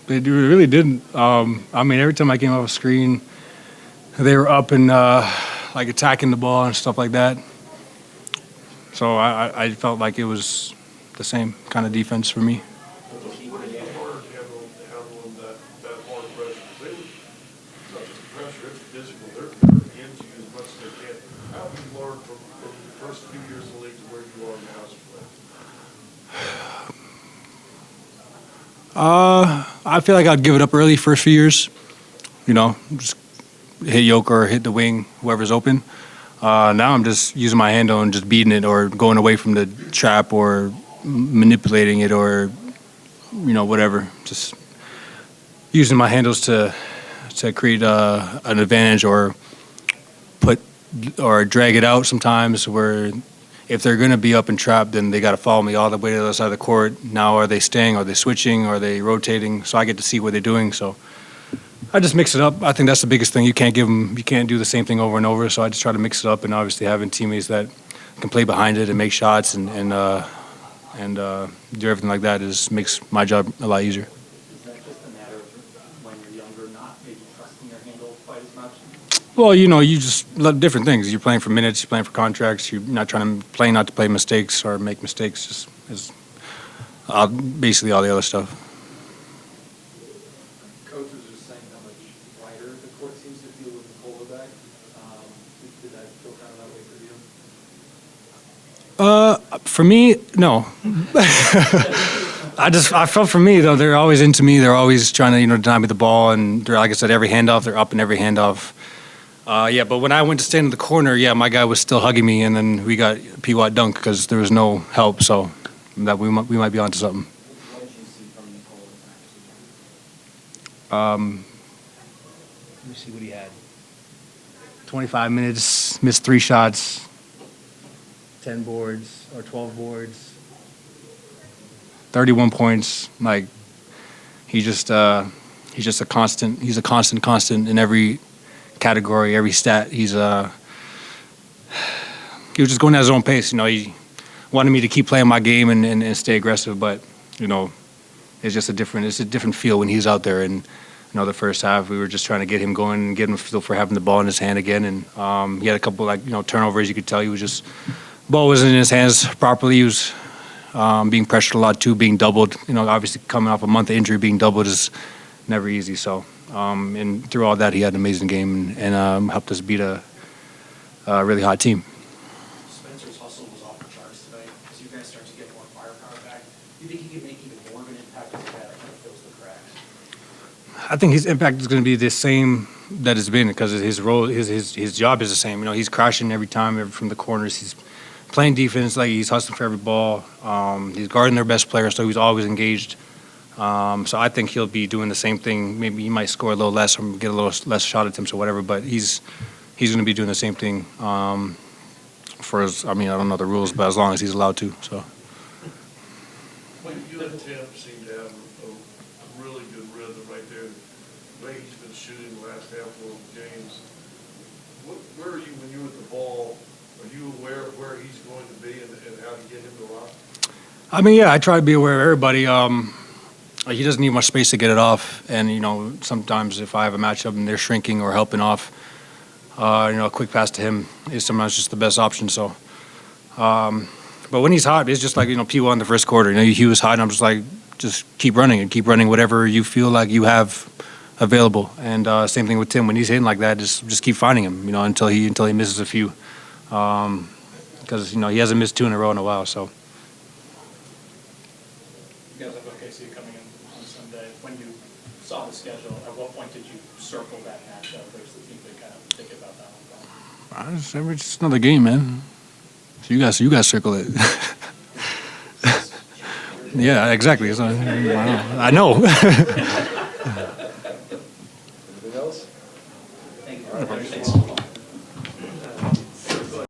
They really didn't. I mean, every time I came off a screen, they were up and like attacking the ball and stuff like that. So I felt like it was the same kind of defense for me. I feel like I'd give it up early first few years. You know, just hit yoke or hit the wing, whoever's open. Now I'm just using my handle and just beating it or going away from the trap or manipulating it or, you know, whatever. Just using my handles to create an advantage or drag it out sometimes where if they're going to be up and trapped, then they got to follow me all the way to the other side of the court. Now are they staying? Are they switching? Are they rotating? So I get to see what they're doing. So I just mix it up. I think that's the biggest thing. You can't do the same thing over and over. So I just try to mix it up, and obviously having teammates that can play behind it and make shots and do everything like that makes my job a lot easier. Is that just a matter of when you're younger, not maybe trusting your handle quite as much? Well, you know, you just love different things. You're playing for minutes. You're playing for contracts. You're not trying to play not to play mistakes or make mistakes. Just is basically all the other stuff. Coach was just saying how much wider the court seems to feel with Nikola back. Did that feel kind of that way for you? For me, no. I felt for me though, they're always into me. They're always trying to, you know, deny me the ball, and they're, like I said, every handoff, they're up in every handoff. Yeah, but when I went to stand in the corner, yeah, my guy was still hugging me, and then we got P-Watt dunk because there was no help, so that we might be onto something. What did you see from Nikola? Let me see what he had. 25 minutes, missed 3 shots, 10 boards or 12 boards, 31 points. Like he's just a constant. He's a constant in every category, every stat. He was just going at his own pace. You know, he wanted me to keep playing my game and stay aggressive, but you know, it's a different feel when he's out there. And you know, the first half we were just trying to get him going and get him a feel for having the ball in his hand again. And he had a couple turnovers. You could tell he was just ball wasn't in his hands properly. He was being pressured a lot too, being doubled. You know, obviously coming off a month of injury, being doubled is never easy. So. And through all that, he had an amazing game and helped us beat a really hot team. Spencer's hustle was off the charts tonight. As you guys start to get more firepower back, do you think he can make even more of an impact as a guy that kind of fills the cracks? I think his impact is going to be the same that it's been because his role, his job is the same. You know, he's crashing every time from the corners. He's playing defense, like he's hustling for every ball. He's guarding their best player, so he's always engaged. So I think he'll be doing the same thing. Maybe he might score a little less or get a little less shot attempts or whatever, but he's going to be doing the same thing for us. I mean, I don't know the rules, but as long as he's allowed to. So. Well, you and Tim seem to have a really good rhythm right there. The way he's been shooting the last handful of games. Where are you when you're with the ball? Are you aware of where he's going to be and how to get him to rock? I mean, yeah, I try to be aware of everybody. He doesn't need much space to get it off, and you know, sometimes if I have a matchup and they're shrinking or helping off, you know, a quick pass to him is sometimes just the best option. So, but when he's hot, it's just like, you know, P1 in the first quarter. You know, he was hot, and I'm just like, just keep running whatever you feel like you have available. And same thing with Tim when he's hitting like that, just keep finding him, you know, until he misses a few, because you know he hasn't missed 2 in a row in a while. So. You guys have OKC coming in on Sunday. When you saw the schedule, at what point did you circle that matchup versus the team to kind of think about that one? It's just another game, man. So you guys circle it. Yeah, exactly. So, I know.